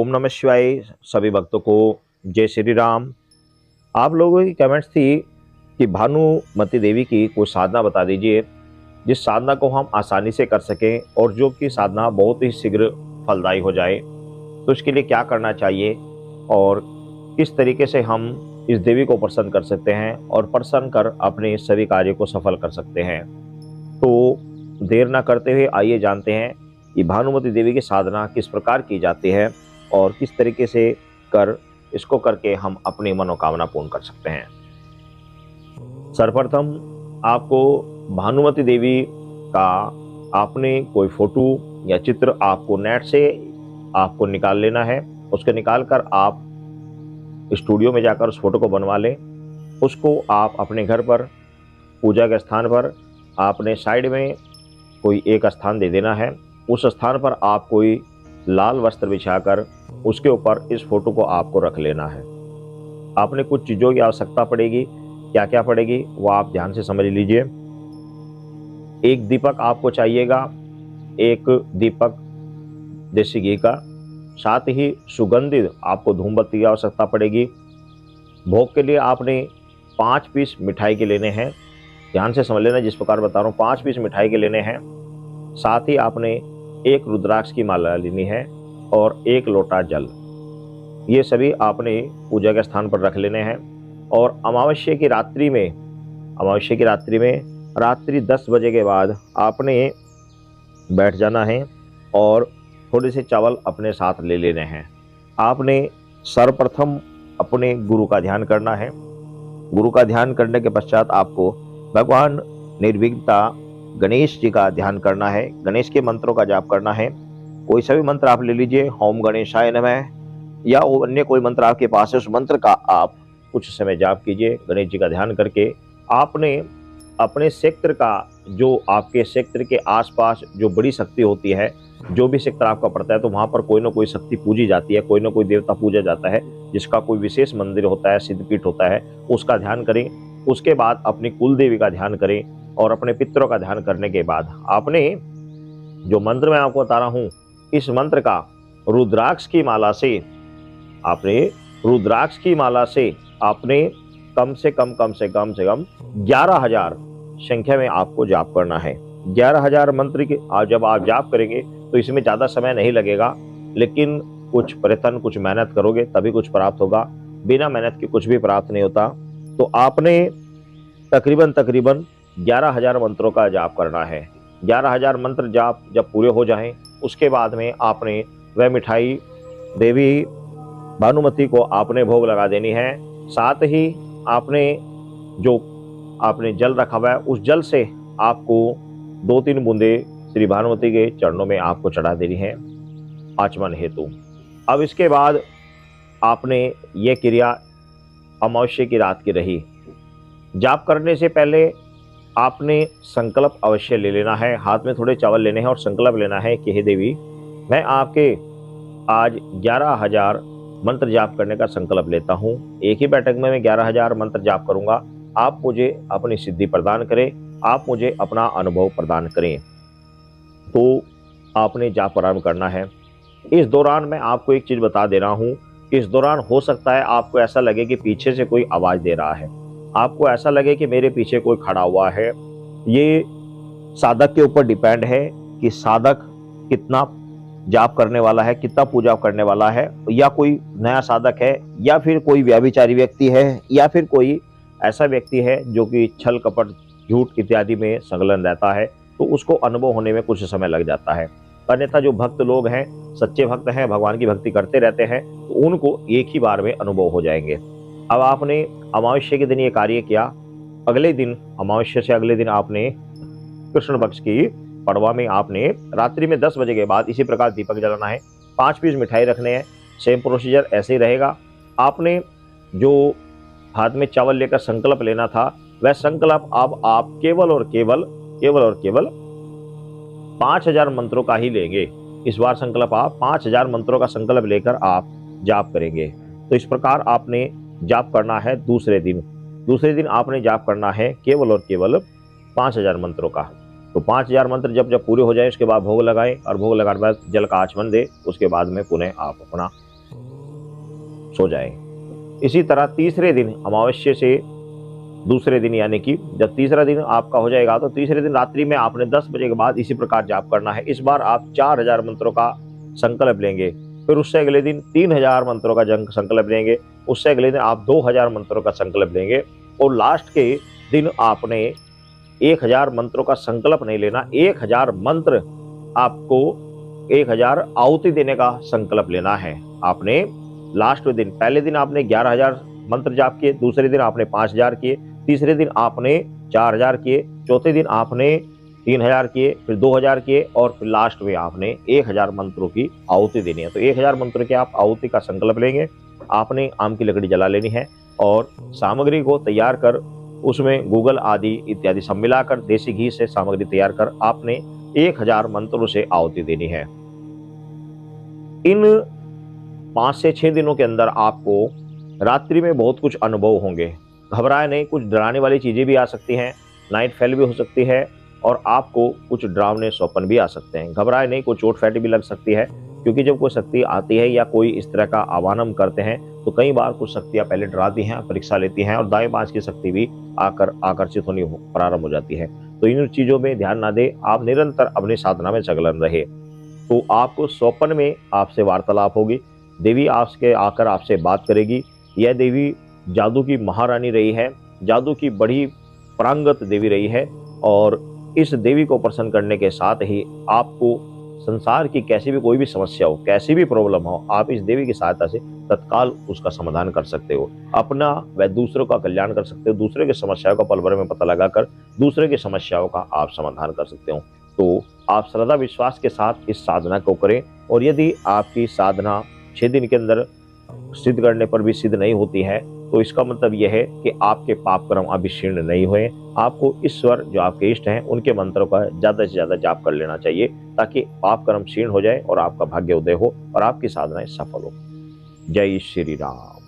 ओम नमः शिवाय। सभी भक्तों को जय श्री राम। आप लोगों की कमेंट्स थी कि भानुमति देवी की कोई साधना बता दीजिए जिस साधना को हम आसानी से कर सकें और जो कि साधना बहुत ही शीघ्र फलदायी हो जाए। तो इसके लिए क्या करना चाहिए और किस तरीके से हम इस देवी को प्रसन्न कर सकते हैं और प्रसन्न कर अपने सभी कार्य को सफल कर सकते हैं। तो देर ना करते हुए आइए जानते हैं कि भानुमति देवी की साधना किस प्रकार की जाती है और किस तरीके से इसको करके हम अपनी मनोकामना पूर्ण कर सकते हैं। सर्वप्रथम आपको भानुमति देवी का आपने कोई फोटो या चित्र आपको नेट से आपको निकाल लेना है। उसको निकाल कर आप स्टूडियो में जाकर उस फोटो को बनवा लें। उसको आप अपने घर पर पूजा के स्थान पर आपने साइड में कोई एक स्थान दे देना है। उस स्थान पर आप कोई लाल वस्त्र बिछाकर उसके ऊपर इस फोटो को आपको रख लेना है। आपने कुछ चीज़ों की आवश्यकता पड़ेगी, क्या क्या पड़ेगी वो आप ध्यान से समझ लीजिए। एक दीपक आपको चाहिएगा, एक दीपक देसी घी का, साथ ही सुगंधित आपको धूमबत्ती की आवश्यकता पड़ेगी। भोग के लिए आपने 5 पीस मिठाई के लेने हैं। ध्यान से समझ लेना, जिस प्रकार बता रहा हूँ 5 पीस मिठाई के लेने हैं। साथ ही आपने एक रुद्राक्ष की माला लेनी है और एक लोटा जल। ये सभी आपने पूजा के स्थान पर रख लेने हैं। और अमावस्या की रात्रि में रात्रि 10 बजे के बाद आपने बैठ जाना है और थोड़े से चावल अपने साथ ले लेने हैं। आपने सर्वप्रथम अपने गुरु का ध्यान करना है। गुरु का ध्यान करने के पश्चात आपको भगवान निर्विघ्नता गणेश जी का ध्यान करना है। गणेश के मंत्रों का जाप करना है। कोई सा भी मंत्र आप ले लीजिए, ओम गणेशाय नमः या अन्य कोई मंत्र आपके पास है, उस मंत्र का आप कुछ समय जाप कीजिए। गणेश जी का ध्यान करके आपने अपने क्षेत्र का, जो आपके क्षेत्र के आसपास जो बड़ी शक्ति होती है, जो भी क्षेत्र आपका पड़ता है, तो वहाँ पर कोई ना कोई शक्ति पूजी जाती है, कोई ना कोई देवता पूजा जाता है, जिसका कोई विशेष मंदिर होता है, सिद्धपीठ होता है, उसका ध्यान करें। उसके बाद अपनी कुल देवी का ध्यान करें और अपने पितरों का ध्यान करने के बाद आपने जो मंत्र मैं आपको बता रहा हूँ, इस मंत्र का रुद्राक्ष की माला से आपने कम से कम 11,000 संख्या में आपको जाप करना है। 11,000 मंत्र के जब आप जाप करेंगे तो इसमें ज़्यादा समय नहीं लगेगा, लेकिन कुछ प्रयत्न, कुछ मेहनत करोगे तभी कुछ प्राप्त होगा। बिना मेहनत के कुछ भी प्राप्त नहीं होता। तो आपने तकरीबन 11,000 मंत्रों का जाप करना है। 11,000 मंत्र जाप जब पूरे हो जाएं, उसके बाद में आपने वह मिठाई देवी भानुमति को आपने भोग लगा देनी है। साथ ही आपने जल रखा हुआ है, उस जल से आपको 2-3 बूंदे श्री भानुमति के चरणों में आपको चढ़ा देनी है आचमन हेतु। अब इसके बाद आपने ये क्रिया अमावस्या की रात की रही। जाप करने से पहले आपने संकल्प अवश्य ले लेना है। हाथ में थोड़े चावल लेने हैं और संकल्प लेना है कि हे देवी, मैं आपके आज 11,000 मंत्र जाप करने का संकल्प लेता हूँ। एक ही बैठक में मैं 11,000 मंत्र जाप करूँगा। आप मुझे अपनी सिद्धि प्रदान करें, आप मुझे अपना अनुभव प्रदान करें। तो आपने जाप प्रारंभ करना है। इस दौरान मैं आपको एक चीज़ बता दे रहा हूँ, इस दौरान हो सकता है आपको ऐसा लगे कि पीछे से कोई आवाज़ दे रहा है, आपको ऐसा लगे कि मेरे पीछे कोई खड़ा हुआ है। ये साधक के ऊपर डिपेंड है कि साधक कितना जाप करने वाला है, कितना पूजा करने वाला है, या कोई नया साधक है, या फिर कोई व्यभिचारी व्यक्ति है, या फिर कोई ऐसा व्यक्ति है जो कि छल कपट झूठ इत्यादि में संलग्न रहता है। तो उसको अनुभव होने में कुछ समय लग जाता है। अन्यथा जो भक्त लोग हैं, सच्चे भक्त हैं, भगवान की भक्ति करते रहते हैं, तो उनको एक ही बार में अनुभव हो जाएंगे। अब आपने अमावस्या के दिन ये कार्य किया। अगले दिन, अमावस्या से अगले दिन आपने कृष्ण पक्ष की पड़वा में आपने रात्रि में 10 बजे के बाद इसी प्रकार दीपक जलाना है। 5 पीस मिठाई रखने हैं। सेम प्रोसीजर ऐसे ही रहेगा। आपने जो हाथ में चावल लेकर संकल्प लेना था, वह संकल्प अब आप केवल और केवल 5,000 मंत्रों का ही लेंगे। इस बार संकल्प आप 5,000 मंत्रों का संकल्प लेकर आप जाप करेंगे। तो इस प्रकार आपने जाप करना है। दूसरे दिन आपने जाप करना है केवल और केवल 5,000 मंत्रों का। तो 5,000 मंत्र जब पूरे हो जाए, उसके बाद भोग लगाएं और भोग लगाने के बाद जल का आचमन दे। उसके बाद में पुनः आप अपना सो जाए। इसी तरह तीसरे दिन अमावस्या से दूसरे दिन, यानी कि जब तीसरा दिन आपका हो जाएगा तो तीसरे दिन रात्रि में आपने 10 बजे के बाद इसी प्रकार जाप करना है। इस बार आप 4000 मंत्रों का संकल्प लेंगे। फिर उससे अगले दिन 3000 मंत्रों का संकल्प लेंगे। उससे अगले दिन आप 2000 मंत्रों का संकल्प लेंगे। और लास्ट के दिन आपने 1000 मंत्रों का संकल्प नहीं लेना, 1000 मंत्र आपको 1000 आहुति देने का संकल्प लेना है। आपने लास्ट दिन, पहले दिन आपने 11000 मंत्र जाप किए, दूसरे दिन आपने 5000 किए, तीसरे दिन आपने 4000 किए, चौथे दिन आपने 3000 किए, फिर 2000 किए और फिर लास्ट में आपने 1000 मंत्रों की आहुति देनी है। तो 1000 मंत्रों की आप आहुति का संकल्प लेंगे। आपने आम की लकड़ी जला लेनी है और सामग्री को तैयार कर उसमें गूगल आदि इत्यादि सब मिलाकर देसी घी से सामग्री तैयार कर आपने 1000 मंत्रों से आहुति देनी है। इन 5 से 6 दिनों के अंदर आपको रात्रि में बहुत कुछ अनुभव होंगे। घबराए नहीं, कुछ डराने वाली चीजें भी आ सकती हैं, नाइट फैल भी हो सकती है और आपको कुछ डरावने स्वप्न भी आ सकते हैं। घबराए नहीं, कोई चोट फैट भी लग सकती है, क्योंकि जब कोई शक्ति आती है या कोई इस तरह का आह्वान हम करते हैं तो कई बार कुछ शक्तियां पहले डराती हैं, परीक्षा लेती हैं और दाएं बांझ की शक्ति भी आकर आकर्षित होनी प्रारंभ हो जाती है। तो इन चीजों में ध्यान ना दे, आप निरंतर अपनी साधना में संलग्न रहे। तो आपको स्वप्न में आपसे वार्तालाप होगी, देवी आपके आकर आपसे बात करेगी। यह देवी जादू की महारानी रही है, जादू की बड़ी प्रांगत देवी रही है और इस देवी को प्रसन्न करने के साथ ही आपको संसार की कैसी भी कोई भी समस्या हो, कैसी भी प्रॉब्लम हो, आप इस देवी की सहायता से तत्काल उसका समाधान कर सकते हो। अपना व दूसरों का कल्याण कर सकते हो। दूसरे की समस्याओं का पल भर में पता लगाकर दूसरे की समस्याओं का आप समाधान कर सकते हो। तो आप श्रद्धा विश्वास के साथ इस साधना को करें और यदि आपकी साधना 6 दिन के अंदर सिद्ध करने पर भी सिद्ध नहीं होती है तो इसका मतलब यह है कि आपके पाप कर्म अभी क्षीण नहीं हुए। आपको ईश्वर जो आपके इष्ट हैं उनके मंत्रों का ज्यादा से ज्यादा जाप कर लेना चाहिए ताकि पाप कर्म क्षीण हो जाए और आपका भाग्य उदय हो और आपकी साधनाएं सफल हो। जय श्री राम।